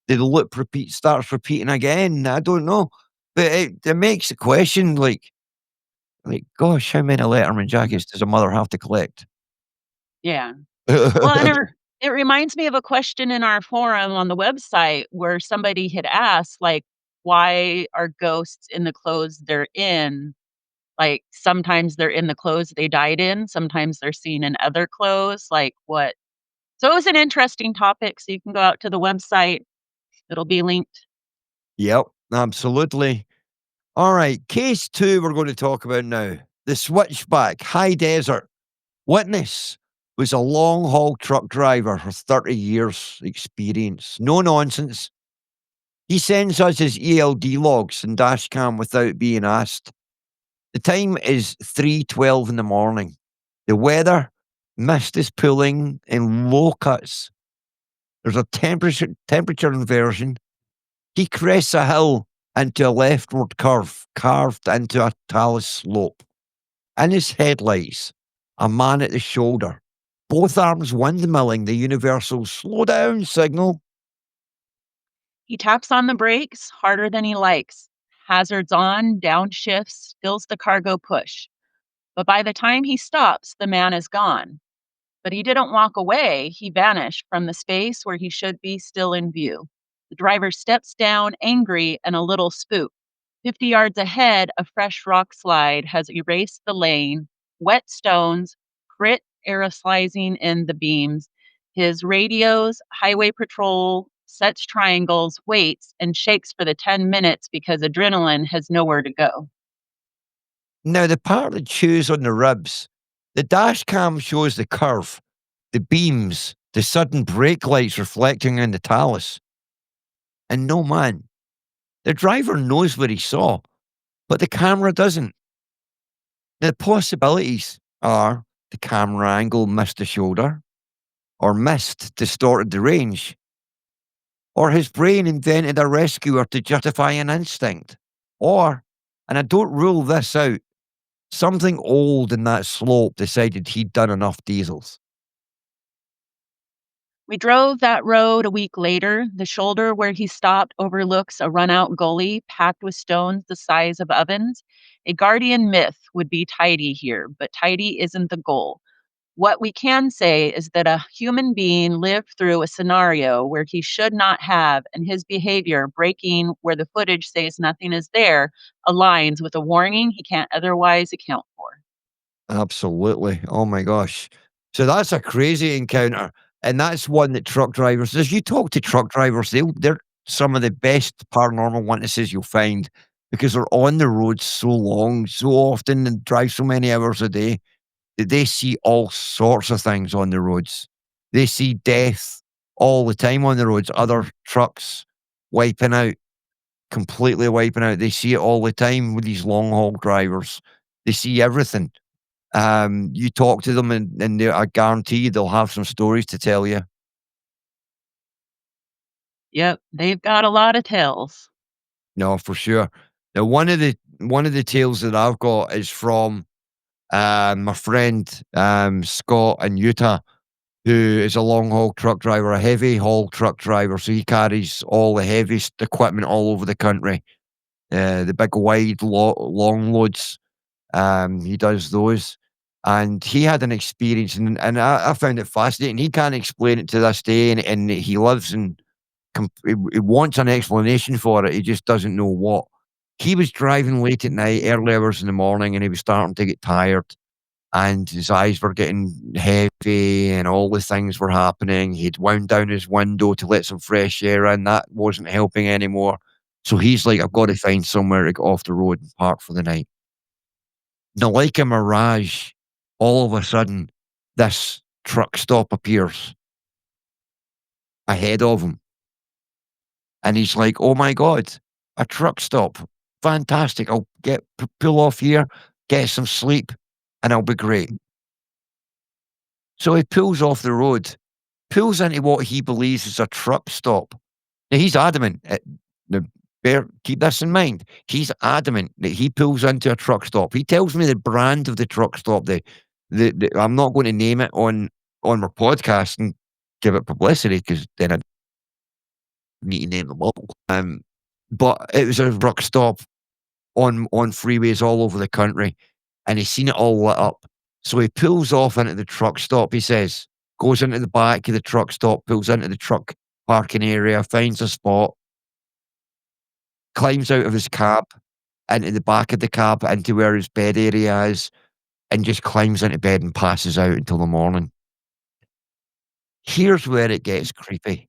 the loop starts repeating again. I don't know, but it makes the question like, gosh, how many Letterman jackets does a mother have to collect? Yeah. Well, and it reminds me of a question in our forum on the website where somebody had asked, like, why are ghosts in the clothes they're in? Like, sometimes they're in the clothes they died in, sometimes they're seen in other clothes, like, what so it was an interesting topic, so you can go out to the website. It'll be linked. Yep, absolutely. All right, case 2 we're going to talk about now. The switchback, high desert. Witness was a long-haul truck driver for 30 years experience. No nonsense. He sends us his ELD logs and dash cam without being asked. The time is 3:12 in the morning. The weather, mist is pooling in low cuts. There's a temperature inversion. He crests a hill into a leftward curve, carved into a talus slope. In his headlights, a man at the shoulder, both arms windmilling the universal slow down signal. He taps on the brakes harder than he likes. Hazards on, downshifts, fills the cargo push. But by the time he stops, the man is gone. But he didn't walk away, he vanished from the space where he should be still in view. The driver steps down, angry and a little spooked. 50 yards ahead, a fresh rock slide has erased the lane, wet stones, grit aerosolizing in the beams. His radios, highway patrol, sets triangles, waits, and shakes for the 10 minutes because adrenaline has nowhere to go. Now, the part that chews on the ribs, the dash cam shows the curve, the beams, the sudden brake lights reflecting in the talus. And no man, the driver knows what he saw, but the camera doesn't. The possibilities are the camera angle missed the shoulder, or missed distorted the range, or his brain invented a rescuer to justify an instinct, or, and I don't rule this out, something old in that slope decided he'd done enough diesels. We drove that road a week later. The shoulder where he stopped overlooks a runout gully packed with stones the size of ovens. A guardian myth would be tidy here, but tidy isn't the goal. What we can say is that a human being lived through a scenario where he should not have, and his behavior, breaking where the footage says nothing is there, aligns with a warning he can't otherwise account for. Absolutely. Oh my gosh. So that's a crazy encounter. And that's one that truck drivers, as you talk to truck drivers, they're some of the best paranormal witnesses you'll find because they're on the road so long, so often, and drive so many hours a day that they see all sorts of things on the roads. They see death all the time on the roads, other trucks wiping out, completely wiping out. They see it all the time with these long haul drivers. They see everything. You talk to them and I guarantee they'll have some stories to tell you. Yep, they've got a lot of tells. No, for sure. Now, one of the tales that I've got is from my friend Scott in Utah, who is a long haul truck driver, a heavy haul truck driver. So he carries all the heaviest equipment all over the country. The big wide long loads. He does those. And he had an experience, and I found it fascinating. He can't explain it to this day, and he lives in he wants an explanation for it. He just doesn't know what. He was driving late at night, early hours in the morning, and he was starting to get tired, and his eyes were getting heavy, and all the things were happening. He'd wound down his window to let some fresh air in. That wasn't helping anymore. So he's like, I've got to find somewhere to get off the road and park for the night. Now, like a mirage, all of a sudden, this truck stop appears. ahead of him. And he's like, oh my God, a truck stop. Fantastic. I'll pull off here, get some sleep, and I'll be great. So he pulls off the road, pulls into what he believes is a truck stop. Now, he's adamant. Keep this in mind. He's adamant that he pulls into a truck stop. He tells me the brand of the truck stop. I'm not going to name it on my podcast and give it publicity, because then I'd need to name them all. But it was a truck stop on freeways all over the country, and he's seen it all lit up. So he pulls off into the truck stop, he says, goes into the back of the truck stop, pulls into the truck parking area, finds a spot, climbs out of his cab, into the back of the cab, into where his bed area is, and just climbs into bed and passes out until the morning. Here's where it gets creepy.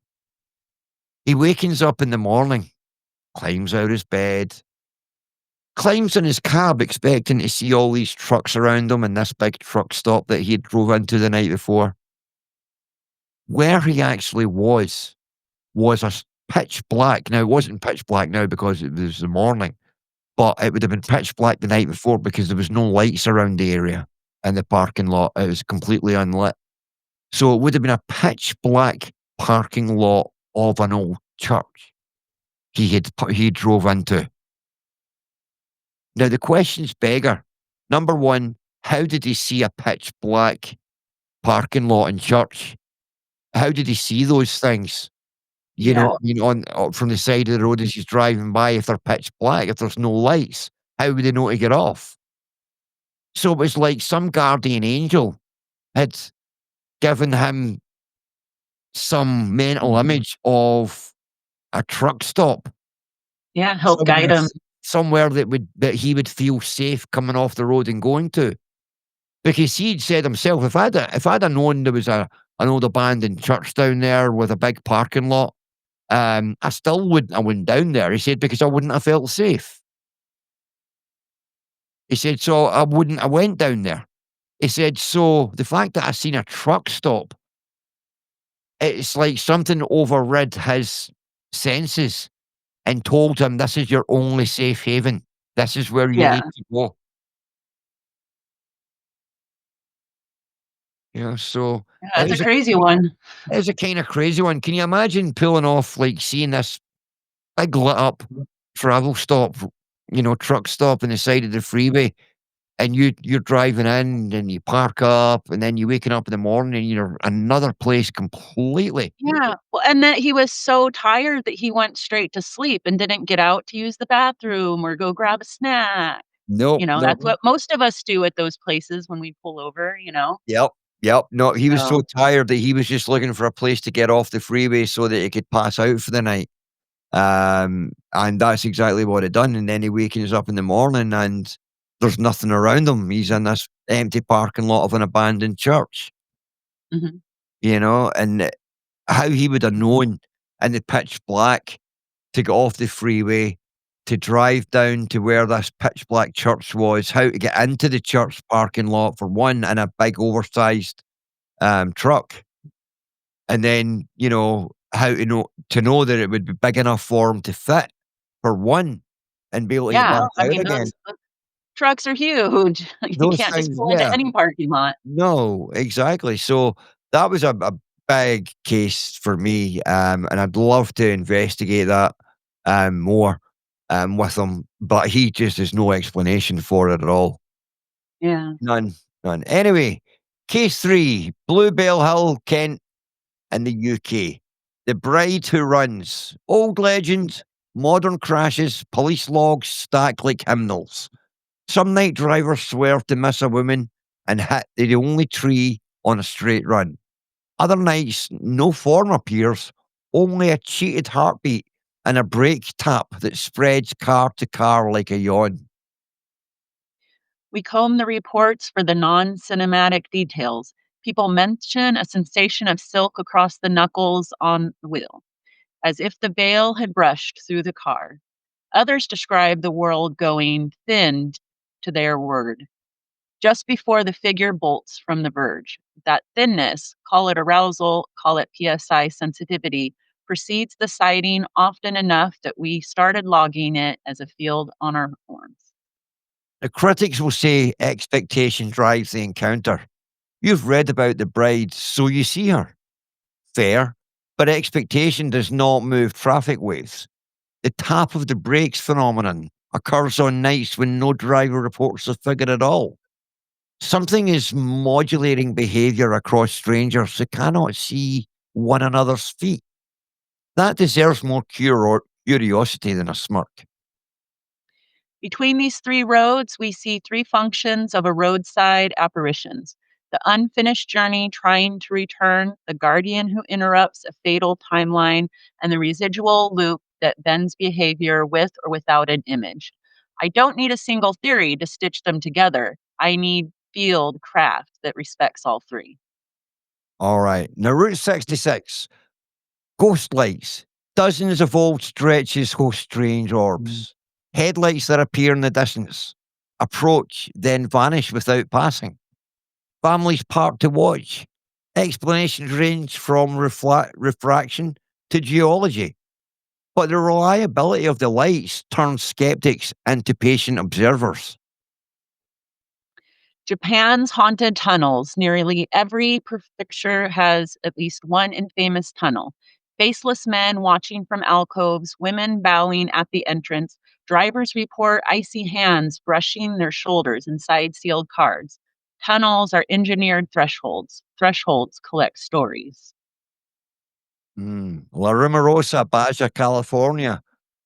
He wakens up in the morning, climbs out his bed, climbs in his cab expecting to see all these trucks around him and this big truck stop that he had drove into the night before. Where he actually was a pitch black. Now, it wasn't pitch black now because it was the morning, but it would have been pitch black the night before because there was no lights around the area in the parking lot. It was completely unlit. So it would have been a pitch black parking lot of an old church he drove into. Now, the questions beggar. Number one, how did he see a pitch black parking lot in church? How did he see those things? On from the side of the road as he's driving by, if they're pitch black, if there's no lights, how would he know to get off? So it was like some guardian angel had given him some mental image of a truck stop. Yeah, help guide him. Somewhere that he would feel safe coming off the road and going to. Because he'd said himself, if I'd have known there was an old abandoned church down there with a big parking lot, I went down there. He said, because I wouldn't have felt safe. He said, so I went down there. He said, so the fact that I seen a truck stop, it's like something overrid his senses and told him, this is your only safe haven. This is where you need to go. So yeah, it's a crazy one. It's a kind of crazy one. Can you imagine pulling off, like seeing this big lit up travel stop, truck stop on the side of the freeway, and you're driving in and you park up, and then you're waking up in the morning and you're another place completely. Yeah, well, and that he was so tired that he went straight to sleep and didn't get out to use the bathroom or go grab a snack. Nope, That's nope. what most of us do at those places when we pull over. Yep. No, he was so So tired that he was just looking for a place to get off the freeway so that he could pass out for the night. And that's exactly what he done. And then he wakens up in the morning and there's nothing around him. He's in this empty parking lot of an abandoned church. Mhm. And how he would have known in the pitch black to get off the freeway, to drive down to where this pitch black church was, how to get into the church parking lot for one, in a big oversized truck. And then, how to know that it would be big enough for him to fit, for one, and be able to get Yeah, back I out mean, again. those trucks are huge. You Those can't just things, pull into yeah. any parking lot. No, exactly. So that was a big case for me, and I'd love to investigate that more with him, but he just has no explanation for it at all. Yeah. None, none. Anyway, case 3, Bluebell Hill, Kent, in the UK. The Bride Who Runs. Old legend, modern crashes, police logs stack like hymnals. Some night drivers swerve to miss a woman and hit the only tree on a straight run. Other nights, no form appears, only a cheated heartbeat and a brake tap that spreads car to car like a yawn. We comb the reports for the non-cinematic details. People mention a sensation of silk across the knuckles on the wheel, as if the veil had brushed through the car. Others describe the world going thinned to their word, just before the figure bolts from the verge. That thinness, call it arousal, call it PSI sensitivity, precedes the sighting often enough that we started logging it as a field on our forms. The critics will say expectation drives the encounter. You've read about the bride, so you see her. Fair, but expectation does not move traffic waves. The tap of the brakes phenomenon occurs on nights when no driver reports the figure at all. Something is modulating behavior across strangers who cannot see one another's feet. That deserves more curiosity than a smirk. Between these three roads, we see three functions of a roadside apparitions: the unfinished journey trying to return, the guardian who interrupts a fatal timeline, and the residual loop that bends behavior with or without an image. I don't need a single theory to stitch them together. I need field craft that respects all three. All right. Now, Route 66, ghost lights. Dozens of old stretches host strange orbs. Headlights that appear in the distance, approach, then vanish without passing. Families park to watch. Explanations range from refraction to geology. But the reliability of the lights turns skeptics into patient observers. Japan's haunted tunnels. Nearly every prefecture has at least one infamous tunnel. Faceless men watching from alcoves, women bowing at the entrance. Drivers report icy hands brushing their shoulders inside sealed cars. Tunnels are engineered thresholds. Thresholds collect stories. La Rumorosa, Baja, California.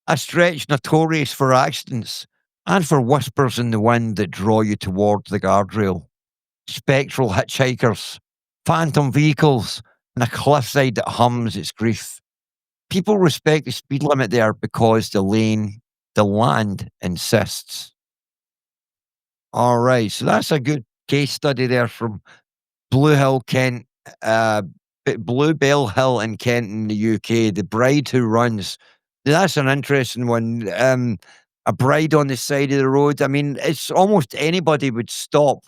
A stretch notorious for accidents and for whispers in the wind that draw you towards the guardrail. Spectral hitchhikers, phantom vehicles, and a cliffside that hums its grief. People respect the speed limit there because the land insists. All right, so that's a good case study there from Blue Hill, Kent, Bluebell Hill in Kent in the UK. The bride who runs. That's an interesting one. A bride on the side of the road. I mean, it's almost anybody would stop.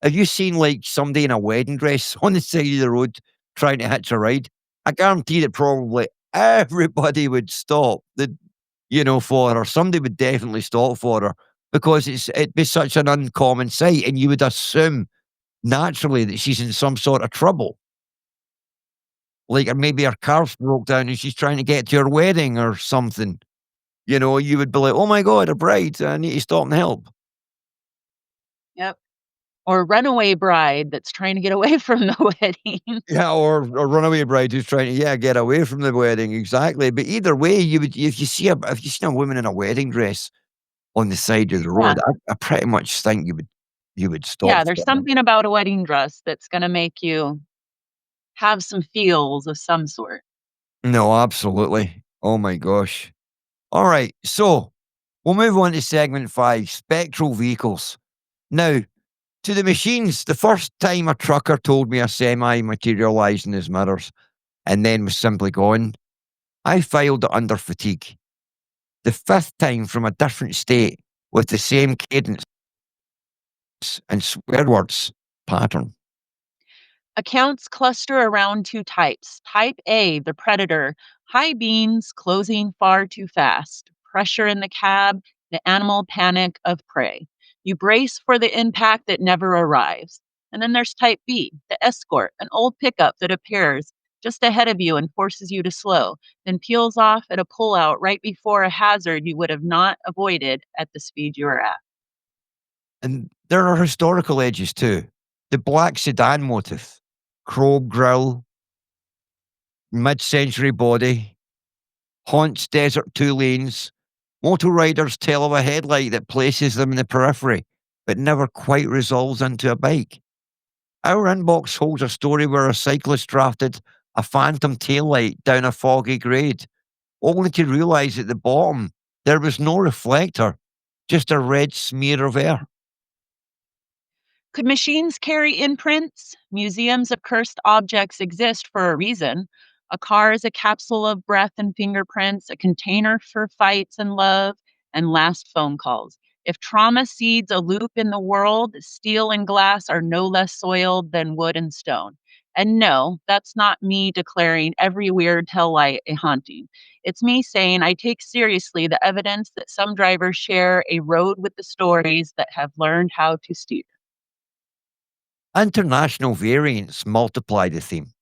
Have you seen like somebody in a wedding dress on the side of the road trying to hitch a ride? I guarantee that probably everybody would stop. For her. Somebody would definitely stop for her because it'd be such an uncommon sight, and you would assume naturally that she's in some sort of trouble. Like, or maybe her car's broke down and she's trying to get to her wedding or something. You would be like, "Oh my god, a bride, I need to stop and help." Yep. Or runaway bride that's trying to get away from the wedding. Yeah, or a runaway bride who's trying to, get away from the wedding, exactly. But either way, you would if you see a woman in a wedding dress on the side of the Yeah. road, I pretty much think you would stop Yeah, there's for her. something about a wedding dress that's gonna make you have some feels of some sort. No, absolutely. Oh my gosh. Alright, so we'll move on to segment 5, spectral vehicles. Now, to the machines, the first time a trucker told me a semi materialised in his mirrors and then was simply gone, I filed it under fatigue. The fifth time from a different state with the same cadence and swear words pattern. Accounts cluster around two types. Type A, the predator, high beams closing far too fast, pressure in the cab, the animal panic of prey. You brace for the impact that never arrives. And then there's type B, the escort, an old pickup that appears just ahead of you and forces you to slow, then peels off at a pullout right before a hazard you would have not avoided at the speed you were at. And there are historical edges too. The black sedan motif, chrome grille, mid-century body, haunts desert two lanes. Motor riders tell of a headlight that places them in the periphery, but never quite resolves into a bike. Our inbox holds a story where a cyclist drafted a phantom taillight down a foggy grade, only to realise at the bottom there was no reflector, just a red smear of air. Could machines carry imprints? Museums of cursed objects exist for a reason. A car is a capsule of breath and fingerprints, a container for fights and love and last phone calls. If trauma seeds a loop in the world, steel and glass are no less soiled than wood and stone. And no, that's not me declaring every weird tail light a haunting. It's me saying I take seriously the evidence that some drivers share a road with the stories that have learned how to steer. International variants multiply the theme.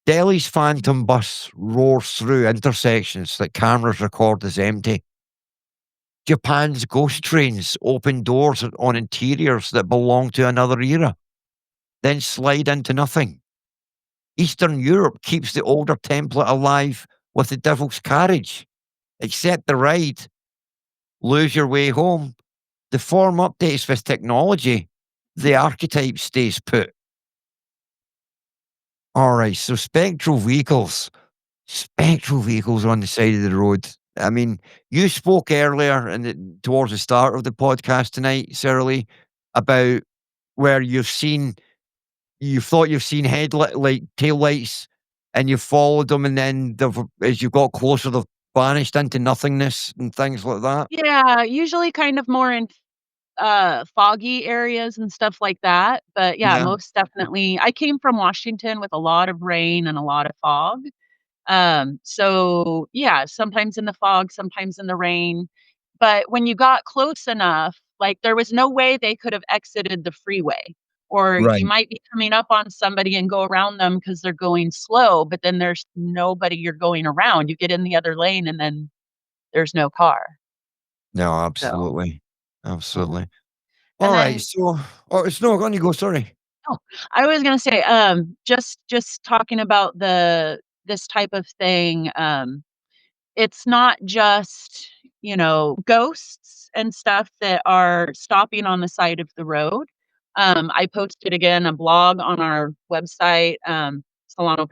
Delhi's phantom bus roars through intersections that cameras record as empty. Japan's ghost trains open doors on interiors that belong to another era, then slide into nothing. Eastern Europe keeps the older template alive with the devil's carriage. Accept the ride, lose your way home. The form updates with technology, the archetype stays put. All right, so spectral vehicles. Spectral vehicles on the side of the road. I mean, you spoke earlier towards the start of the podcast tonight, Sarah Lee, about where you thought you've seen headlight, like tail lights, and you followed them, and then as you got closer, they've vanished into nothingness and things like that. Yeah, usually kind of more in foggy areas and stuff like that. But yeah, Yeah, most definitely. I came from Washington with a lot of rain and a lot of fog. So yeah, sometimes in the fog, sometimes in the rain. But when you got close enough, like there was no way they could have exited the freeway. Or you right. might be coming up on somebody and go around them because they're going slow, but then there's nobody you're going around. You get in the other lane and then there's no car. No, So, absolutely, uh, absolutely. and All right, then so it's no, on you go. Sorry. oh, I was gonna say, just talking about this type of thing, it's not just, ghosts and stuff that are stopping on the side of the road. I posted again a blog on our website, solano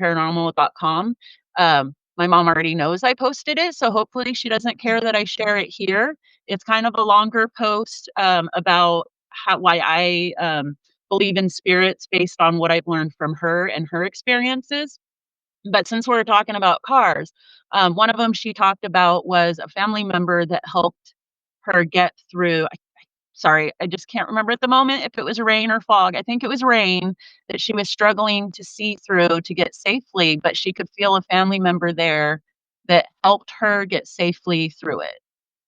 My mom already knows I posted it, so hopefully she doesn't care that I share it here. It's kind of a longer post, about why I, believe in spirits based on what I've learned from her and her experiences. But since we're talking about cars, one of them she talked about was a family member that helped her get through. Sorry, I just can't remember at the moment if it was rain or fog. I think it was rain that she was struggling to see through to get safely, but she could feel a family member there that helped her get safely through it.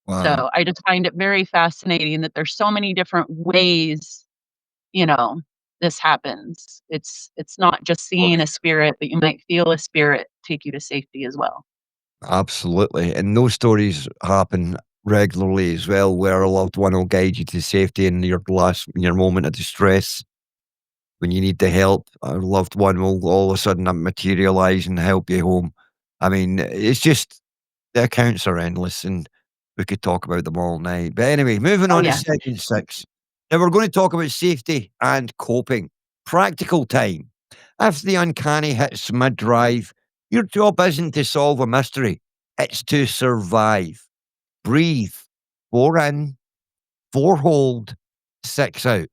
Wow. So I just find it very fascinating that there's so many different ways, you know, this happens. It's not just Well, seeing a spirit, but you might feel a spirit take you to safety as well. absolutely. And those stories happen regularly as well, where a loved one will guide you to safety in your moment of distress. When you need the help, a loved one will all of a sudden materialize and help you home. I mean, it's just the accounts are endless, and we could talk about them all night. But anyway, moving Oh, on to yeah. segment 6. Now we're going to talk about safety and coping. Practical time. If the uncanny hits mid-drive, your job isn't to solve a mystery, it's to survive. Breathe. 4 in, 4 hold, 6 out.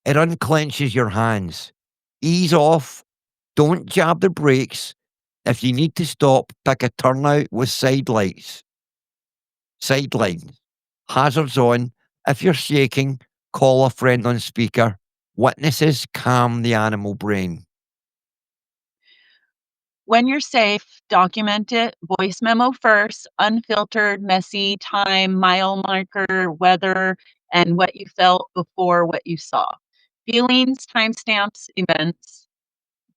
It unclenches your hands. Ease off. Don't jab the brakes. If you need to stop, pick a turnout with side lights. Sidelines. Hazards on. If you're shaking, call a friend on speaker. Witnesses calm the animal brain. When you're safe, document it, voice memo first, unfiltered, messy, time, mile marker, weather, and what you felt before what you saw. Feelings, timestamps, events.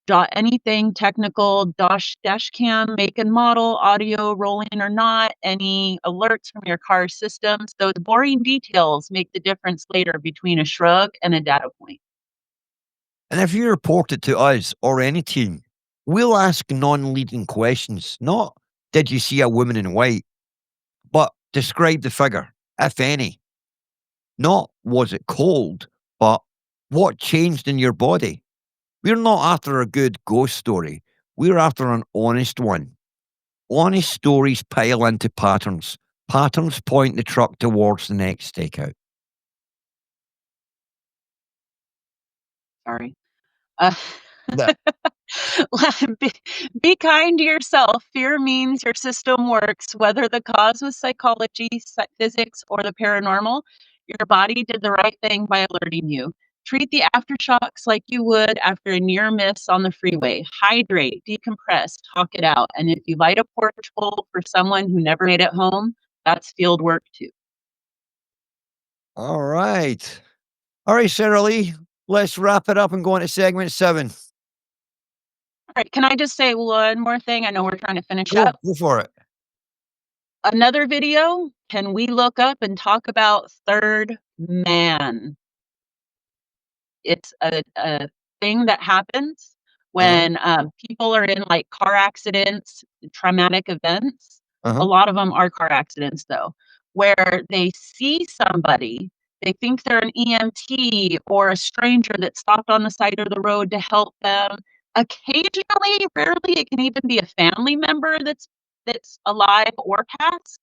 Dot anything technical, dash cam, make and model, audio rolling or not, any alerts from your car systems. Those boring details make the difference later between a shrug and a data point. And if you report it to us or any team, we'll ask non-leading questions. Not, did you see a woman in white? But describe the figure, if any. Not, was it cold? But what changed in your body? We're not after a good ghost story. We're after an honest one. Honest stories pile into patterns. Patterns point the truck towards the next stakeout. Sorry. Uh, be, be kind to yourself. Fear means your system works, whether the cause was psychology, physics, or the paranormal. Your body did the right thing by alerting you. Treat the aftershocks like you would after a near miss on the freeway. Hydrate, decompress, talk it out. And if you light a porch bowl for someone who never made it home, that's field work too. All right. All right, Sarah Lee, let's wrap it up and go on to segment 7. All right, can I just say one more thing? I know we're trying to finish Go, up. go for it. Another video, can we look up and talk about third man? It's a thing that happens when people are in like car accidents, traumatic events. A lot of them are car accidents, though, where they see somebody, they think they're an EMT or a stranger that stopped on the side of the road to help them. Occasionally, rarely, it can even be a family member that's alive or passed,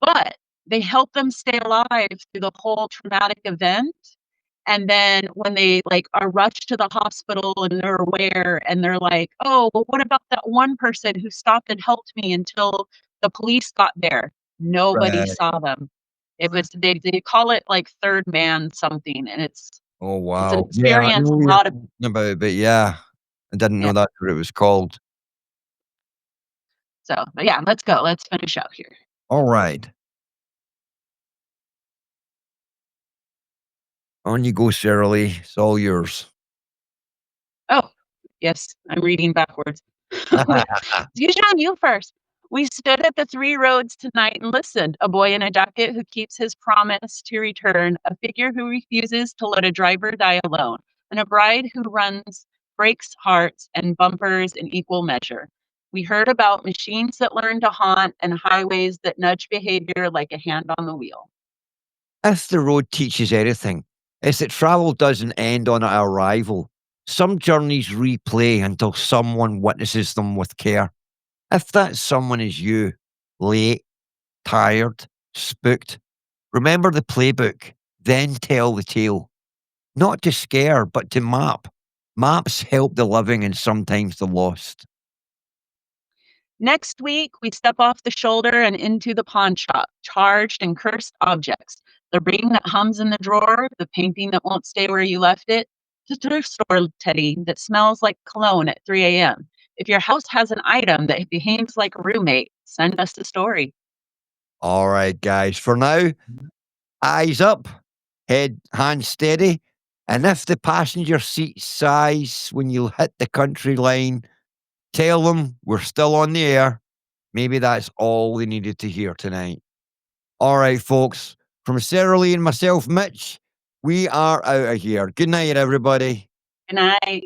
but they help them stay alive through the whole traumatic event. And then when they, like, are rushed to the hospital and they're aware and they're like, "Oh, well, what about that one person who stopped and helped me until the police got there?" Nobody Right. saw them. It was they call it, like, third man something, and it's Oh, an wow. Yeah, I experience know a what you're lot of talking about it, but yeah, I didn't yeah. know that's what it was called. So, but yeah, let's go. Let's finish out here. All right. On you go, Sarah Lee. It's all yours. Oh, yes, I'm reading backwards. Usually on you first. We stood at the 3 roads tonight and listened. A boy in a jacket who keeps his promise to return, a figure who refuses to let a driver die alone, and a bride who breaks hearts and bumpers in equal measure. We heard about machines that learn to haunt and highways that nudge behavior like a hand on the wheel. If the road teaches anything, it's that travel doesn't end on our arrival. Some journeys replay until someone witnesses them with care. If that someone is you, late, tired, spooked, remember the playbook, then tell the tale. Not to scare, but to map. Maps help the living and sometimes the lost. Next week, we step off the shoulder and into the pawn shop, charged and cursed objects. The ring that hums in the drawer, the painting that won't stay where you left it, the thrift store teddy that smells like cologne at 3 a.m. If your house has an item that behaves like a roommate, send us the story. All right, guys. For now, eyes up, hands steady. And if the passenger seat sighs when you hit the country line, tell them we're still on the air. Maybe that's all they needed to hear tonight. All right, folks. From Sarah Lee and myself, Mitch, we are out of here. Good night, everybody. Good night.